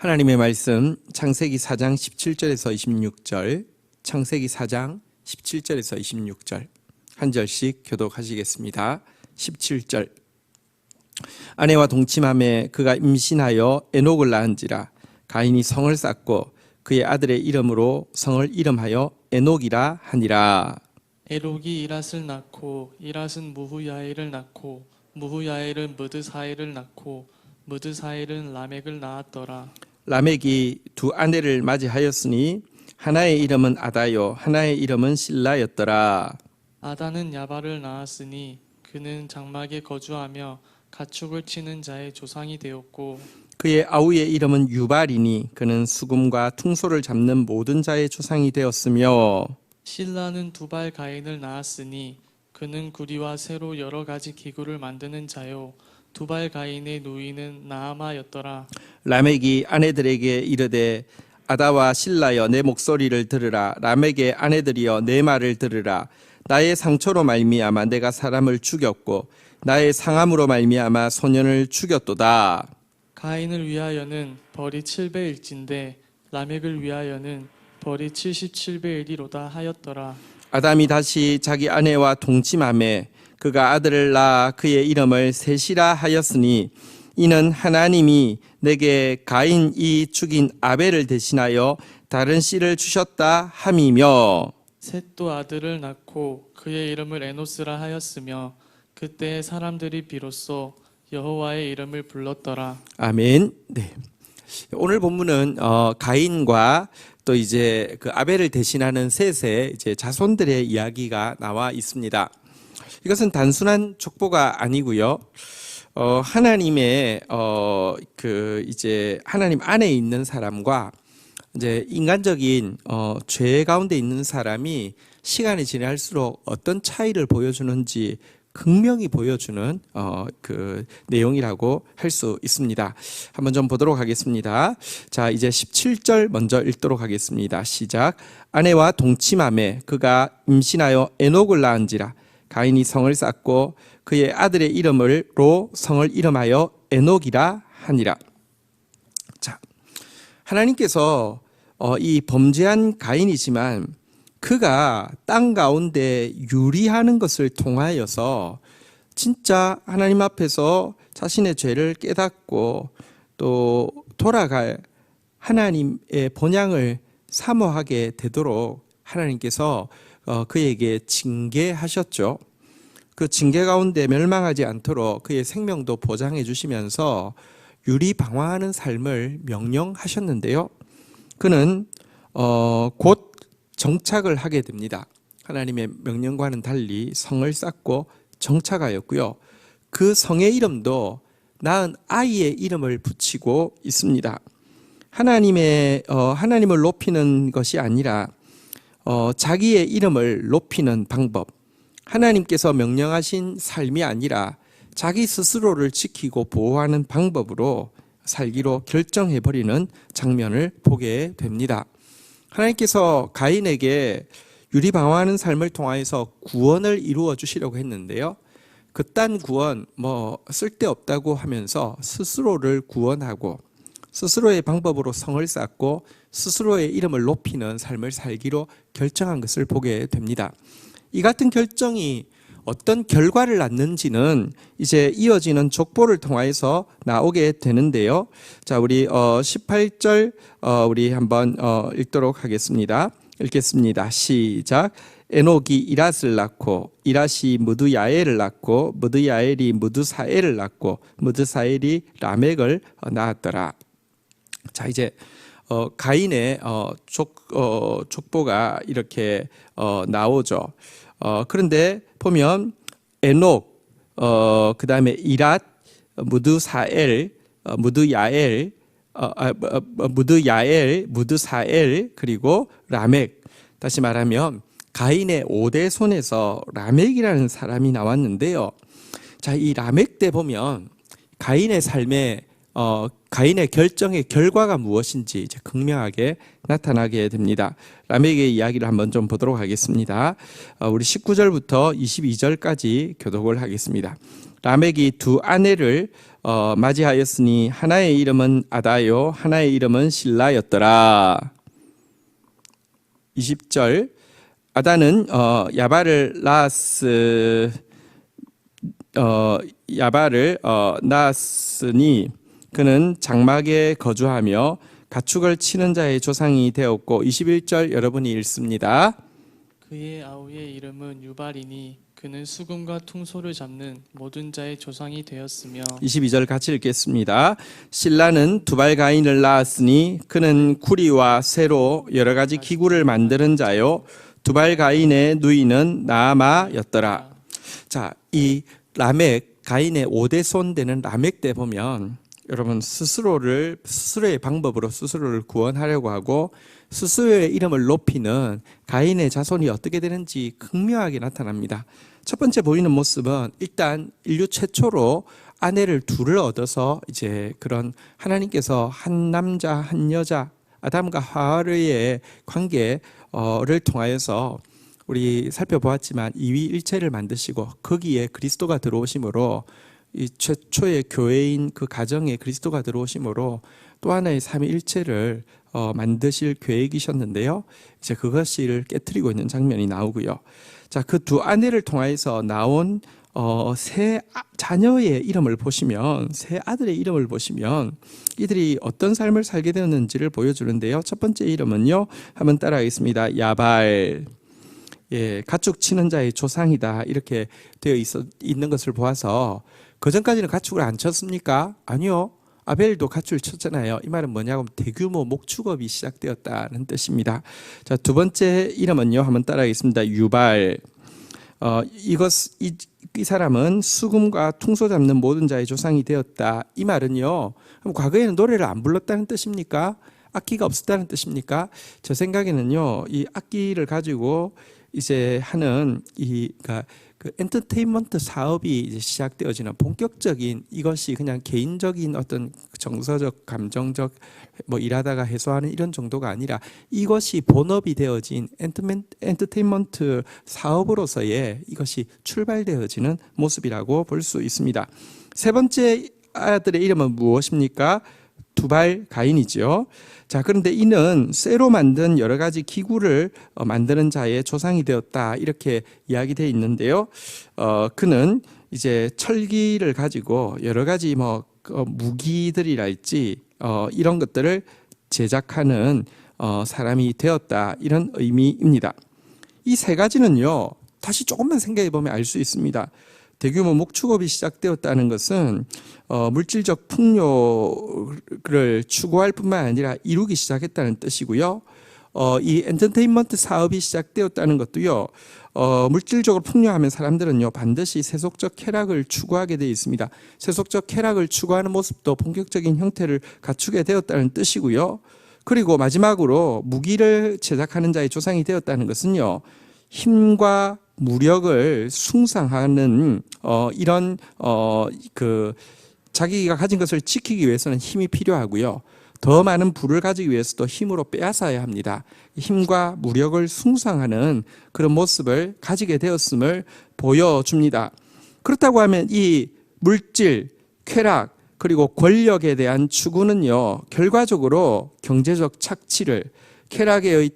하나님의 말씀 창세기 4장 17절에서 26절, 창세기 4장 17절에서 26절 한 절씩 교독하시겠습니다. 17절. 아내와 동침함에 그가 임신하여 에녹을 낳은지라. 가인이 성을 쌓고 그의 아들의 이름으로 성을 이름하여 에녹이라 하니라. 에녹이 이랏을 낳고 이랏은 무후야엘을 낳고 무후야엘은 무드사엘을 낳고 무드사엘은 라멕을 낳았더라. 라멕이 두 아내를 맞이하였으니 하나의 이름은 아다요 하나의 이름은 실라였더라. 아다는 야발을 낳았으니 그는 장막에 거주하며 가축을 치는 자의 조상이 되었고 그의 아우의 이름은 유발이니 그는 수금과 퉁소를 잡는 모든 자의 조상이 되었으며 실라는 두발 가인을 낳았으니 그는 구리와 새로 여러 가지 기구를 만드는 자요 두발 가인의 누이는 나아마였더라. 라멕이 아내들에게 이르되 아다와 실라여 내 목소리를 들으라. 라멕의 아내들이여 내 말을 들으라. 나의 상처로 말미암아 내가 사람을 죽였고 나의 상함으로 말미암아 소년을 죽였도다. 가인을 위하여는 벌이 7배일진데 라멕을 위하여는 벌이 77배이리로다 하였더라. 아담이 다시 자기 아내와 동침하매 그가 아들을 낳아 그의 이름을 셋이라 하였으니 이는 하나님이 내게 가인이 죽인 아벨을 대신하여 다른 씨를 주셨다 함이며 셋도 아들을 낳고 그의 이름을 에노스라 하였으며 그때 사람들이 비로소 여호와의 이름을 불렀더라. 아멘. 네. 오늘 본문은 가인과 또 이제 그 아벨을 대신하는 셋의 이제 자손들의 이야기가 나와 있습니다. 이것은 단순한 족보가 아니고요. 하나님의 그 이제 하나님 안에 있는 사람과 이제 인간적인 죄 가운데 있는 사람이 시간이 지날수록 어떤 차이를 보여주는지 극명히 보여주는 그 내용이라고 할 수 있습니다. 한번 좀 보도록 하겠습니다. 자, 이제 17절 먼저 읽도록 하겠습니다. 시작. 아내와 동침함에 그가 임신하여 에녹을 낳은지라. 가인이 성을 쌓고 그의 아들의 이름으로 성을 이름하여 에녹이라 하니라. 자, 하나님께서 이 범죄한 가인이지만 그가 땅 가운데 유리하는 것을 통하여서 진짜 하나님 앞에서 자신의 죄를 깨닫고 또 돌아갈 하나님의 본향을 사모하게 되도록 하나님께서 그에게 징계하셨죠. 그 징계 가운데 멸망하지 않도록 그의 생명도 보장해 주시면서 유리방황하는 삶을 명령하셨는데요. 그는 곧 정착을 하게 됩니다. 하나님의 명령과는 달리 성을 쌓고 정착하였고요. 그 성의 이름도 낳은 아이의 이름을 붙이고 있습니다. 하나님을 높이는 것이 아니라 자기의 이름을 높이는 방법, 하나님께서 명령하신 삶이 아니라 자기 스스로를 지키고 보호하는 방법으로 살기로 결정해버리는 장면을 보게 됩니다. 하나님께서 가인에게 유리방황하는 삶을 통하여서 구원을 이루어 주시려고 했는데요. 그딴 구원 쓸데없다고 하면서 스스로를 구원하고 스스로의 방법으로 성을 쌓고 스스로의 이름을 높이는 삶을 살기로 결정한 것을 보게 됩니다. 이 같은 결정이 어떤 결과를 낳는지는 이제 이어지는 족보를 통해서 나오게 되는데요. 자, 우리 18절 우리 한번 읽도록 하겠습니다. 읽겠습니다. 시작. 에녹이 이랏을 낳고 이랏이 무드야엘을 낳고 무드야엘이 무드사엘을 낳고 무드사엘이 라멕을 낳았더라. 자, 이제 가인의 족보가 이렇게 나오죠. 그런데 보면 에녹, 그 다음에 이랏, 무드사엘, 무드사엘, 그리고 라멕. 다시 말하면 가인의 5대 손에서 라멕이라는 사람이 나왔는데요. 자, 이 라멕 때 보면 가인의 삶에 가인의 결정의 결과가 무엇인지 이제 극명하게 나타나게 됩니다. 라멕의 이야기를 한번 좀 보도록 하겠습니다. 우리 19절부터 22절까지 교독을 하겠습니다. 라멕이 두 아내를 맞이하였으니 하나의 이름은 아다요 하나의 이름은 실라였더라. 20절 아다는 야발을 낳았으니 그는 장막에 거주하며 가축을 치는 자의 조상이 되었고 21절 여러분이 읽습니다. 그의 아우의 이름은 유발이니 그는 수금과 퉁소를 잡는 모든 자의 조상이 되었으며 22절 같이 읽겠습니다. 실라는 두발 가인을 낳았으니 그는 구리와 쇠로 여러 가지 기구를 만드는 자요 두발 가인의 누이는 나아마였더라. 자, 이 라멕 가인의 5대 손 되는 라멕 때 보면 여러분 스스로의 방법으로 스스로를 구원하려고 하고 스스로의 이름을 높이는 가인의 자손이 어떻게 되는지 극명하게 나타납니다. 첫 번째 보이는 모습은 일단 인류 최초로 아내를 둘을 얻어서 이제 그런 하나님께서 한 남자 한 여자 아담과 하와의 관계를 통하여서 우리 살펴보았지만 이위일체를 만드시고 거기에 그리스도가 들어오심으로 이 최초의 교회인 그 가정에 그리스도가 들어오심으로 또 하나의 삼위일체를 만드실 계획이셨는데요. 이제 그것을 깨트리고 있는 장면이 나오고요. 자, 그 두 아내를 통하여서 나온 세 자녀의 이름을 보시면 세 아들의 이름을 보시면 이들이 어떤 삶을 살게 되었는지를 보여주는데요. 첫 번째 이름은요. 한번 따라하겠습니다. 야발. 예, 가축 치는 자의 조상이다 이렇게 되어 있는 것을 보아서 그 전까지는 가축을 안 쳤습니까? 아니요. 아벨도 가축을 쳤잖아요. 이 말은 뭐냐고 대규모 목축업이 시작되었다는 뜻입니다. 자, 두 번째 이름은요. 한번 따라하겠습니다. 유발. 이 사람은 수금과 퉁소 잡는 모든 자의 조상이 되었다. 이 말은요. 그럼 과거에는 노래를 안 불렀다는 뜻입니까? 악기가 없었다는 뜻입니까? 저 생각에는요. 이 악기를 가지고 이제 하는 그러니까 그 엔터테인먼트 사업이 이제 시작되어지는 본격적인 이것이 그냥 개인적인 어떤 정서적 감정적 뭐 일하다가 해소하는 이런 정도가 아니라 이것이 본업이 되어진 엔터테인먼트 사업으로서의 이것이 출발되어지는 모습이라고 볼 수 있습니다. 세 번째 아들의 이름은 무엇입니까? 두발 가인이죠. 자, 그런데 이는 쇠로 만든 여러 가지 기구를 만드는 자의 조상이 되었다 이렇게 이야기되어 있는데요. 그는 이제 철기를 가지고 여러 가지 무기들이랄지 이런 것들을 제작하는 사람이 되었다 이런 의미입니다. 이 세 가지는요. 다시 조금만 생각해 보면 알 수 있습니다. 대규모 목축업이 시작되었다는 것은 물질적 풍요를 추구할 뿐만 아니라 이루기 시작했다는 뜻이고요. 이 엔터테인먼트 사업이 시작되었다는 것도요. 물질적으로 풍요하면 사람들은요 반드시 세속적 쾌락을 추구하게 되어 있습니다. 세속적 쾌락을 추구하는 모습도 본격적인 형태를 갖추게 되었다는 뜻이고요. 그리고 마지막으로 무기를 제작하는 자의 조상이 되었다는 것은요. 힘과 무력을 숭상하는 이런 그 자기가 가진 것을 지키기 위해서는 힘이 필요하고요. 더 많은 부를 가지기 위해서도 힘으로 빼앗아야 합니다. 힘과 무력을 숭상하는 그런 모습을 가지게 되었음을 보여줍니다. 그렇다고 하면 이 물질, 쾌락, 그리고 권력에 대한 추구는요. 결과적으로 경제적 착취를, 쾌락의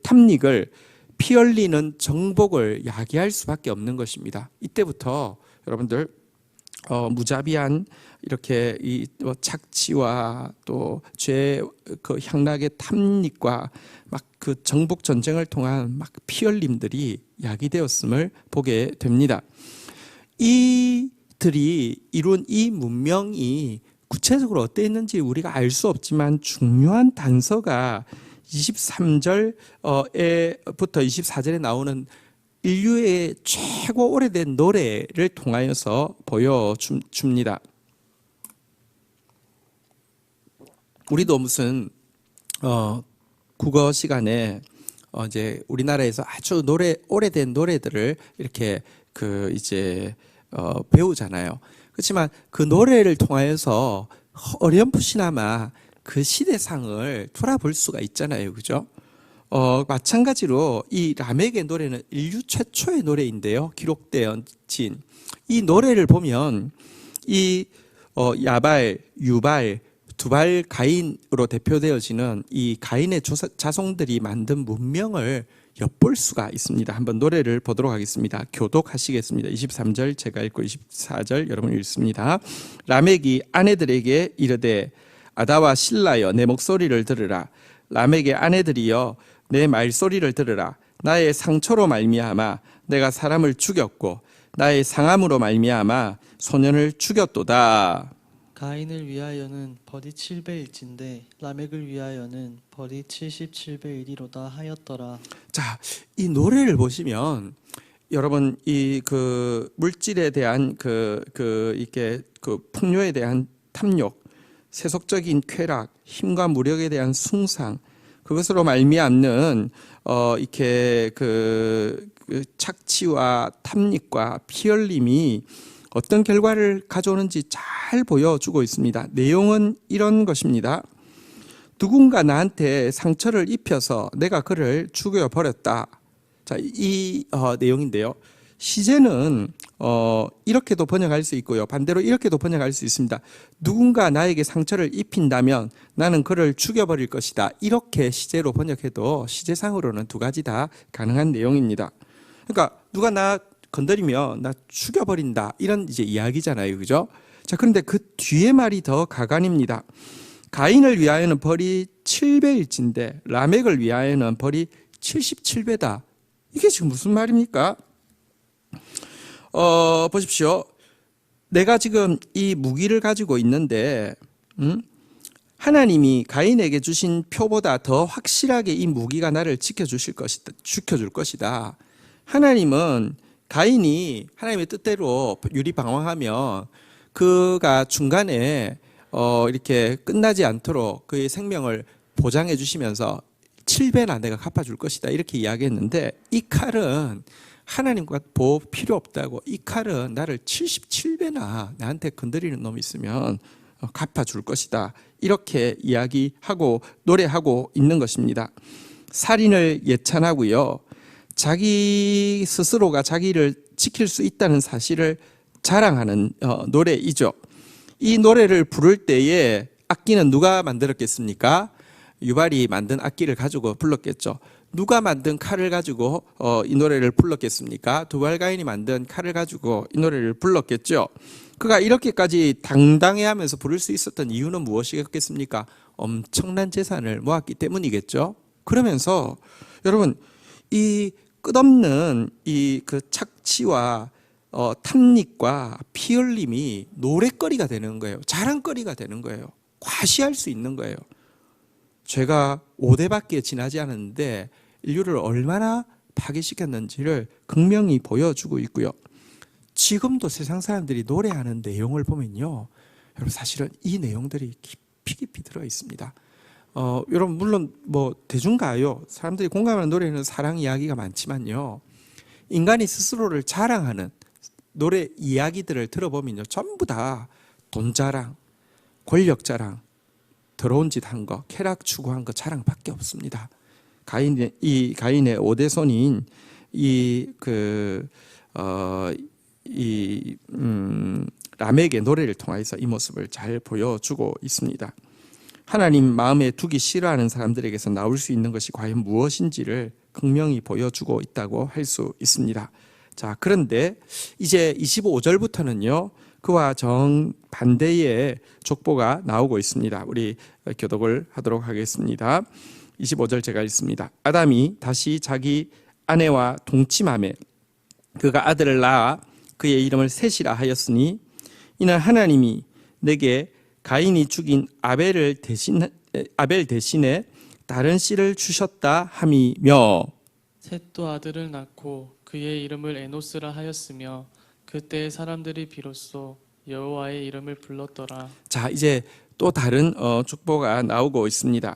탐닉을, 피 흘리는 정복을 야기할 수밖에 없는 것입니다. 이때부터 여러분들 무자비한 이렇게 이 착취와 또 죄 그 향락의 탐닉과 막 그 정복 전쟁을 통한 막 피 흘림들이 야기되었음을 보게 됩니다. 이들이 이룬 이 문명이 구체적으로 어땠는지 우리가 알 수 없지만 중요한 단서가 23절부터 24절에 나오는 인류의 최고 오래된 노래를 통하여서 보여줍니다. 우리도 무슨 국어 시간에 이제 우리나라에서 아주 오래된 노래들을 이렇게 이제 배우잖아요. 그렇지만 그 노래를 통하여서 어렴풋이나마 그 시대상을 돌아볼 수가 있잖아요, 그죠? 마찬가지로 이 라멕의 노래는 인류 최초의 노래인데요, 기록되어진 이 노래를 보면 이 야발, 유발, 두발 가인으로 대표되어지는 이 가인의 자손들이 만든 문명을 엿볼 수가 있습니다. 한번 노래를 보도록 하겠습니다. 교독하시겠습니다. 23절 제가 읽고 24절 여러분 읽습니다. 라멕이 아내들에게 이르되 아다와 실라여 내 목소리를 들으라. 라멕의 아내들이여 내 말소리를 들으라. 나의 상처로 말미암아 내가 사람을 죽였고 나의 상함으로 말미암아 소년을 죽였도다. 가인을 위하여는 벌이 700일진데 라멕을 위하여는 벌이 77일이로다 하였더라. 자, 이 노래를 보시면 여러분 이 그 물질에 대한 이게 그 풍요에 대한 탐욕, 세속적인 쾌락, 힘과 무력에 대한 숭상, 그것으로 말미암는 이렇게 그 착취와 탐닉과 피흘림이 어떤 결과를 가져오는지 잘 보여주고 있습니다. 내용은 이런 것입니다. 누군가 나한테 상처를 입혀서 내가 그를 죽여버렸다. 자, 이 내용인데요. 시제는 이렇게도 번역할 수 있고요. 반대로 이렇게도 번역할 수 있습니다. 누군가 나에게 상처를 입힌다면 나는 그를 죽여버릴 것이다. 이렇게 시제로 번역해도 시제상으로는 두 가지 다 가능한 내용입니다. 그러니까 누가 나 건드리면 나 죽여버린다. 이런 이제 이야기잖아요. 그죠? 자, 그런데 그 뒤에 말이 더 가관입니다. 가인을 위하여는 벌이 7배일진데 라멕을 위하여는 벌이 77배다. 이게 지금 무슨 말입니까? 보십시오. 내가 지금 이 무기를 가지고 있는데 하나님이 가인에게 주신 표보다 더 확실하게 이 무기가 나를 지켜줄 것이다. 하나님은 가인이 하나님의 뜻대로 유리방황하면 그가 중간에 이렇게 끝나지 않도록 그의 생명을 보장해 주시면서 7배나 내가 갚아줄 것이다 이렇게 이야기했는데 이 칼은 하나님과 보호 필요 없다고 이 칼은 나를 77배나 나한테 건드리는 놈이 있으면 갚아줄 것이다 이렇게 이야기하고 노래하고 있는 것입니다. 살인을 예찬하고요. 자기 스스로가 자기를 지킬 수 있다는 사실을 자랑하는 노래이죠. 이 노래를 부를 때에 악기는 누가 만들었겠습니까? 유발이 만든 악기를 가지고 불렀겠죠. 누가 만든 칼을 가지고 이 노래를 불렀겠습니까? 두발가인이 만든 칼을 가지고 이 노래를 불렀겠죠. 그가 이렇게까지 당당해하면서 부를 수 있었던 이유는 무엇이겠습니까? 엄청난 재산을 모았기 때문이겠죠. 그러면서 여러분 이 끝없는 이 그 착취와 탐닉과 피흘림이 노랫거리가 되는 거예요. 자랑거리가 되는 거예요. 과시할 수 있는 거예요. 죄가 5대밖에 지나지 않았는데 인류를 얼마나 파괴시켰는지를 극명히 보여주고 있고요. 지금도 세상 사람들이 노래하는 내용을 보면요, 여러분 사실은 이 내용들이 깊이 들어 있습니다. 여러분 물론 뭐 대중가요, 사람들이 공감하는 노래는 사랑 이야기가 많지만요, 인간이 스스로를 자랑하는 노래 이야기들을 들어보면요, 전부 다 돈 자랑, 권력 자랑, 더러운 짓 한 거, 쾌락 추구한 거 자랑밖에 없습니다. 가인의 5대손인 라멕의 노래를 통해서 이 모습을 잘 보여주고 있습니다. 하나님 마음에 두기 싫어하는 사람들에게서 나올 수 있는 것이 과연 무엇인지를 극명히 보여주고 있다고 할 수 있습니다. 자, 그런데 이제 25절부터는요, 그와 정반대의 족보가 나오고 있습니다. 우리 교독을 하도록 하겠습니다. 25절 제가 읽습니다. 아담이 다시 자기 아내와 동침하매 그가 아들을 낳아 그의 이름을 셋이라 하였으니 이는 하나님이 내게 가인이 죽인 아벨 대신에 다른 씨를 주셨다 함이며, 셋도 아들을 낳고 그의 이름을 에노스라 하였으며 그때 사람들이 비로소 여호와의 이름을 불렀더라. 자, 이제 또 다른 축보가 나오고 있습니다.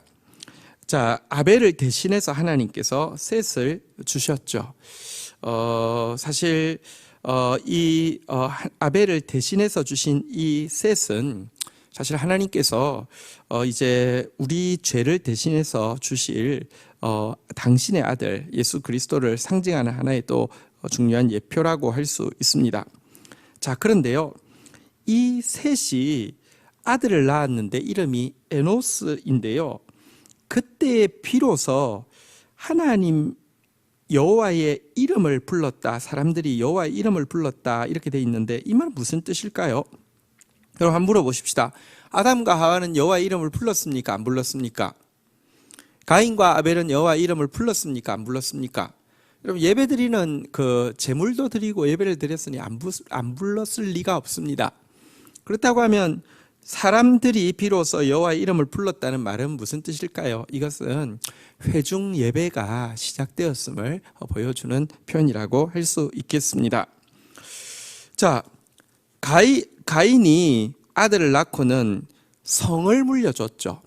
자, 아벨을 대신해서 하나님께서 셋을 주셨죠. 사실 이 아벨을 대신해서 주신 이 셋은 사실 하나님께서 이제 우리 죄를 대신해서 주실 당신의 아들 예수 그리스도를 상징하는 하나의 또 중요한 예표라고 할 수 있습니다. 자, 그런데요, 이 셋이 아들을 낳았는데 이름이 에노스인데요, 그때 비로소 하나님 여호와의 이름을 불렀다, 사람들이 여호와의 이름을 불렀다, 이렇게 돼 있는데 이 말은 무슨 뜻일까요? 여러분 한번 물어보십시다. 아담과 하와는 여호와의 이름을 불렀습니까? 안 불렀습니까? 가인과 아벨은 여호와의 이름을 불렀습니까? 안 불렀습니까? 여러분 예배 드리는 그 제물도 드리고 예배를 드렸으니 안 불렀을 리가 없습니다. 그렇다고 하면 사람들이 비로소 여호와의 이름을 불렀다는 말은 무슨 뜻일까요? 이것은 회중 예배가 시작되었음을 보여주는 표현이라고 할 수 있겠습니다. 자, 가인이 아들을 낳고는 성을 물려줬죠.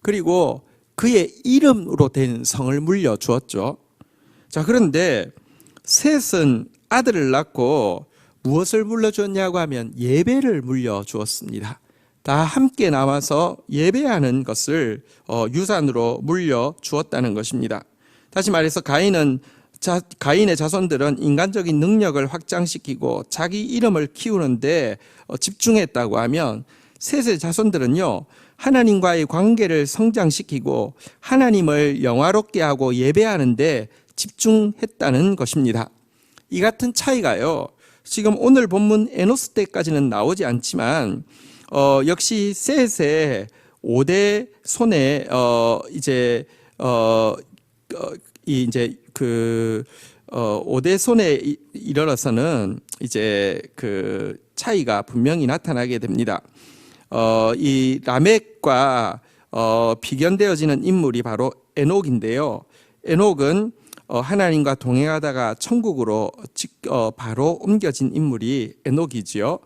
그리고 그의 이름으로 된 성을 물려주었죠. 자, 그런데 셋은 아들을 낳고 무엇을 물려주었냐고 하면 예배를 물려주었습니다. 다 함께 나와서 예배하는 것을 유산으로 물려주었다는 것입니다. 다시 말해서 가인의 자손들은 인간적인 능력을 확장시키고 자기 이름을 키우는데 집중했다고 하면 셋의 자손들은요, 하나님과의 관계를 성장시키고 하나님을 영화롭게 하고 예배하는데 집중했다는 것입니다. 이 같은 차이가요, 지금 오늘 본문 에노스 때까지는 나오지 않지만 역시 셋의 5대 손에 이제 5대 손에 이르러서는 이제 그 차이가 분명히 나타나게 됩니다. 이 라멕과 비견되어지는 인물이 바로 에녹인데요. 에녹은 하나님과 동행하다가 천국으로 바로 옮겨진 인물이 에녹이지요.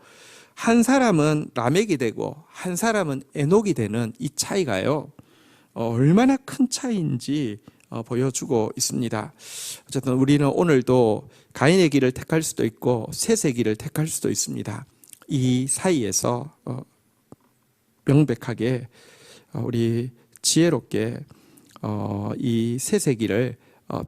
한 사람은 라멕이 되고 한 사람은 에녹이 되는 이 차이가요, 얼마나 큰 차이인지 보여주고 있습니다. 어쨌든 우리는 오늘도 가인의 길을 택할 수도 있고 셋의 길을 택할 수도 있습니다. 이 사이에서 명백하게 우리 지혜롭게 이 셋의 길을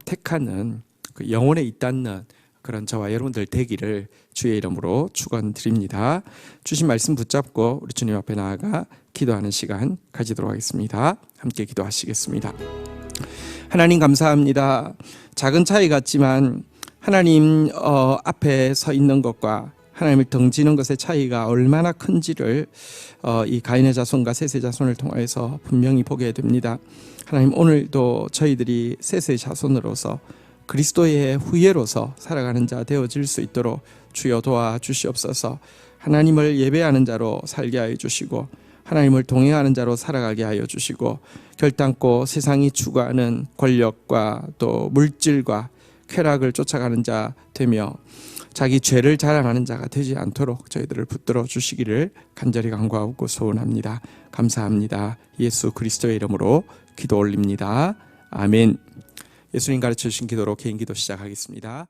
택하는 그 영혼에 있닿는 그런 저와 여러분들 되기를 주의 이름으로 축원드립니다. 주신 말씀 붙잡고 우리 주님 앞에 나아가 기도하는 시간 가지도록 하겠습니다. 함께 기도하시겠습니다. 하나님 감사합니다. 작은 차이 같지만 하나님 앞에 서 있는 것과 하나님을 등지는 것의 차이가 얼마나 큰지를 이 가인의 자손과 셋의 자손을 통해서 분명히 보게 됩니다. 하나님, 오늘도 저희들이 셋의 자손으로서 그리스도의 후예로서 살아가는 자 되어질 수 있도록 주여 도와주시옵소서. 하나님을 예배하는 자로 살게 하여 주시고 하나님을 동행하는 자로 살아가게 하여 주시고 결단코 세상이 추구하는 권력과 또 물질과 쾌락을 쫓아가는 자 되며 자기 죄를 자랑하는 자가 되지 않도록 저희들을 붙들어 주시기를 간절히 간구하고 소원합니다. 감사합니다. 예수 그리스도의 이름으로 기도 올립니다. 아멘. 예수님 가르쳐 주신 기도로 개인 기도 시작하겠습니다.